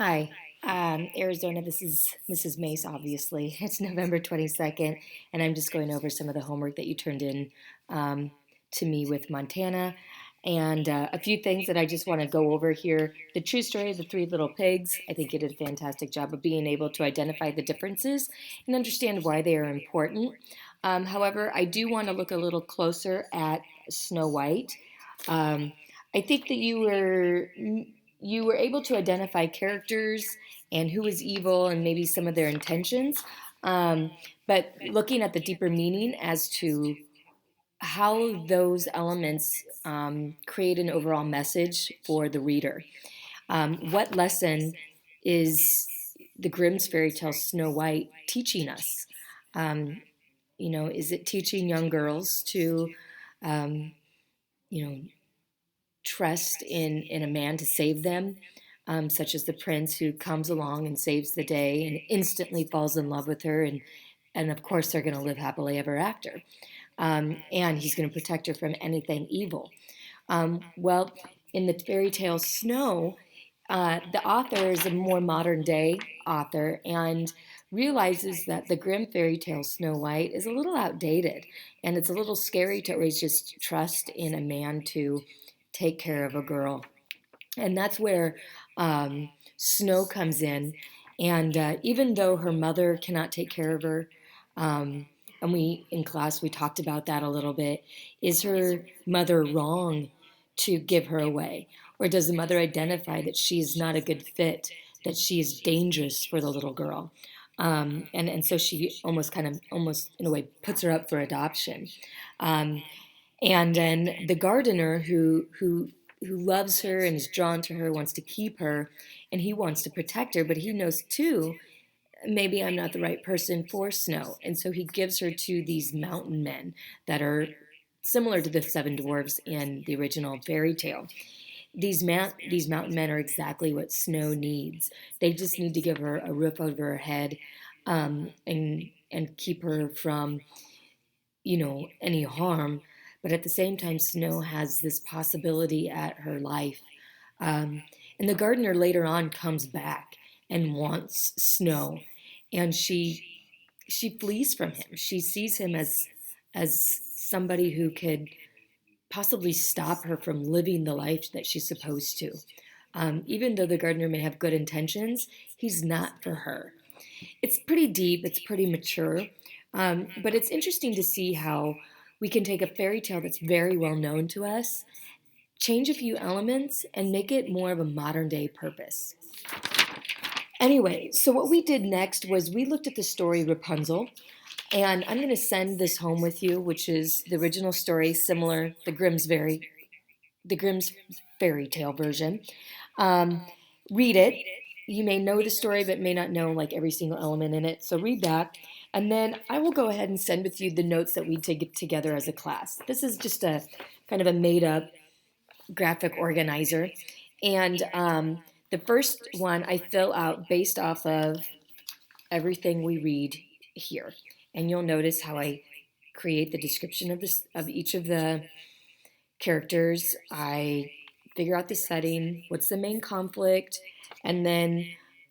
Hi, Arizona. This is Mrs. Mace, obviously. It's November 22nd, and I'm just going over some of the homework that you turned in um, to me with Montana. And a few things that I just want to go over here. The true story of the three little pigs. I think you did a fantastic job of being able to identify the differences and understand why they are important. However, I do want to look a little closer at Snow White. Um, I think that you were able to identify characters and who was evil and maybe some of their intentions, um, but looking at the deeper meaning as to how those elements create an overall message for the reader. What lesson is the Grimm's fairy tale Snow White teaching us? Um, is it teaching young girls to, um, you know, trust in a man to save them, such as the prince who comes along and saves the day and instantly falls in love with her, and of course they're going to live happily ever after, and he's going to protect her from anything evil. Well, in the fairy tale Snow, the author is a more modern day author and realizes that the Grimm fairy tale Snow White is a little outdated, and it's a little scary to always just trust in a man to take care of a girl. And that's where Snow comes in. And even though her mother cannot take care of her, um, and we in class we talked about that a little bit, is her mother wrong to give her away? Or does the mother identify that she is not a good fit, that she is dangerous for the little girl? And so she almost in a way puts her up for adoption. Um, and then the gardener who loves her and is drawn to her, wants to keep her, and he wants to protect her, but he knows too, maybe I'm not the right person for Snow. And so he gives her to these mountain men that are similar to the seven dwarfs in the original fairy tale. These mountain men are exactly what Snow needs. They just need to give her a roof over her head, and keep her from any harm. But at the same time, Snow has this possibility at her life. Um, and the gardener later on comes back and wants Snow, and she flees from him. She sees him as somebody who could possibly stop her from living the life that she's supposed to. Even though the gardener may have good intentions, he's not for her. It's pretty deep, it's pretty mature, but it's interesting to see how we can take a fairy tale that's very well known to us, change a few elements, and make it more of a modern day purpose. Anyway, so what we did next was we looked at the story Rapunzel, and I'm going to send this home with you, which is the original story, similar the Grimm's fairy tale version. Um, Read it. You may know the story, but may not know like every single element in it. So read that, and then I will go ahead and send with you the notes that we take together as a class. This is just a kind of a made-up graphic organizer, and the first one I fill out based off of everything we read here, and you'll notice how I create the description of each of the characters. I figure out the setting, what's the main conflict, and then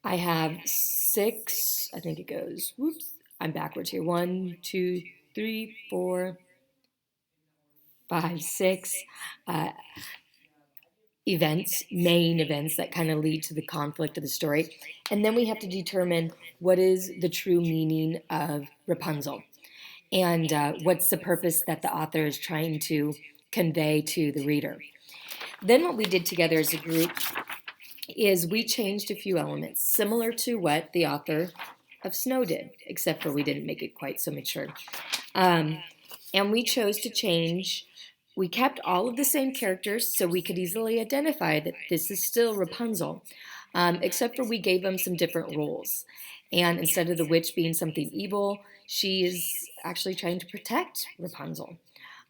I have six, I think it goes, whoops, I'm backwards here. One, two, three, four, five, six uh, main events that kind of lead to the conflict of the story. And then we have to determine what is the true meaning of Rapunzel, and what's the purpose that the author is trying to convey to the reader. Then what we did together as a group is we changed a few elements, similar to what the author of Snow did, except for we didn't make it quite so mature. And we chose to change, we kept all of the same characters so we could easily identify that this is still Rapunzel, except for we gave them some different roles. And instead of the witch being something evil, she is actually trying to protect Rapunzel.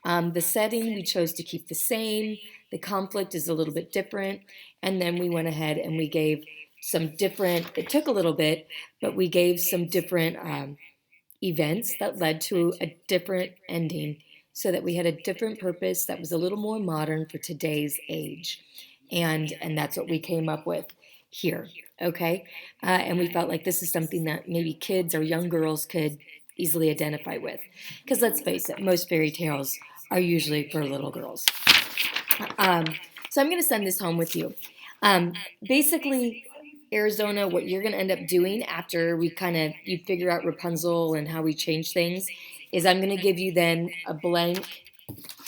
The setting we chose to keep the same. The conflict is a little bit different. And then we went ahead and we gave some different, it took a little bit, but we gave some different events that led to a different ending so that we had a different purpose that was a little more modern for today's age. And that's what we came up with. here, okay? And we felt like this is something that maybe kids or young girls could easily identify with. Because let's face it, most fairy tales are usually for little girls. Um, so I'm going to send this home with you. Basically, Arizona, what you're going to end up doing after you figure out Rapunzel and how we change things is I'm going to give you then a blank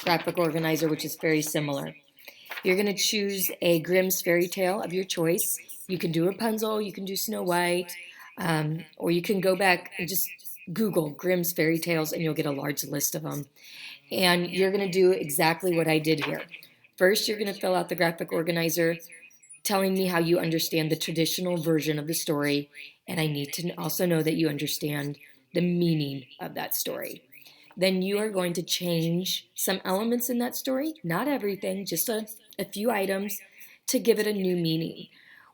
graphic organizer, which is very similar. You're going to choose a Grimm's fairy tale of your choice. You can do Rapunzel, you can do Snow White, or you can go back and just Google Grimm's fairy tales and you'll get a large list of them. And you're going to do exactly what I did here. First, you're going to fill out the graphic organizer telling me how you understand the traditional version of the story, and I need to also know that you understand the meaning of that story. Then you are going to change some elements in that story, not everything, just a few items to give it a new meaning.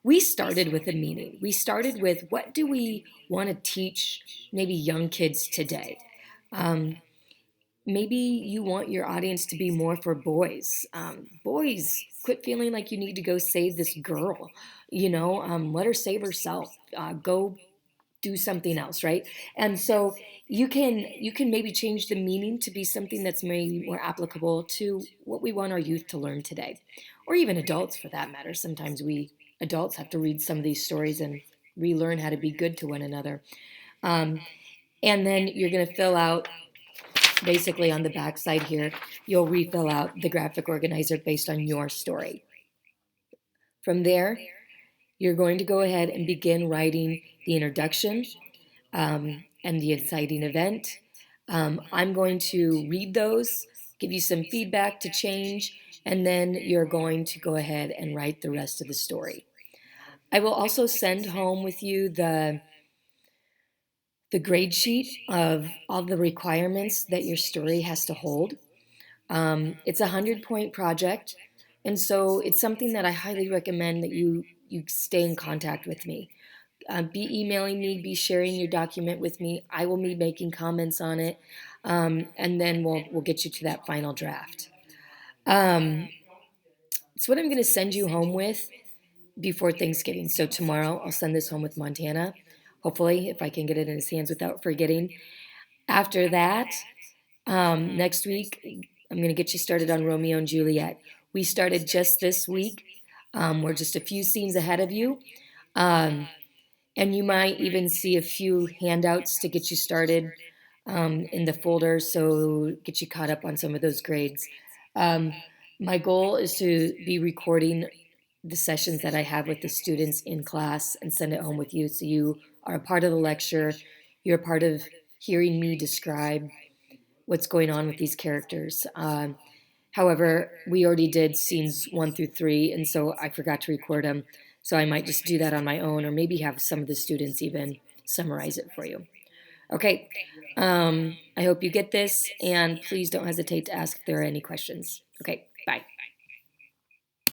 We started with a meaning. We started with what do we want to teach maybe young kids today? Um, Maybe you want your audience to be more for boys. Boys, quit feeling like you need to go save this girl. Let her save herself. Go do something else, right? And so you can maybe change the meaning to be something that's maybe more applicable to what we want our youth to learn today, or even adults for that matter. Sometimes we adults have to read some of these stories and relearn how to be good to one another. Um, and then you're going to fill out basically on the back side here, you'll refill out the graphic organizer based on your story. From there, you're going to go ahead and begin writing the introduction and the inciting event. I'm going to read those, give you some feedback to change, and then you're going to go ahead and write the rest of the story. I will also send home with you the grade sheet of all the requirements that your story has to hold. It's a 100-point project, and so it's something that I highly recommend that you stay in contact with me. Be emailing me, be sharing your document with me. I will be making comments on it, and then we'll get you to that final draft. It's what I'm going to send you home with before Thanksgiving. So tomorrow I'll send this home with Montana. Hopefully, if I can get it in his hands without forgetting. After that, next week I'm going to get you started on Romeo and Juliet. We started just this week. We're just a few scenes ahead of you. And you might even see a few handouts to get you started in the folder, so get you caught up on some of those grades. Um, my goal is to be recording the sessions that I have with the students in class and send it home with you, so you are a part of the lecture. You're a part of hearing me describe what's going on with these characters. However, we already did scenes 1 through 3, and so I forgot to record them. So I might just do that on my own, or maybe have some of the students even summarize it for you. Okay, I hope you get this, and please don't hesitate to ask if there are any questions. Okay, bye.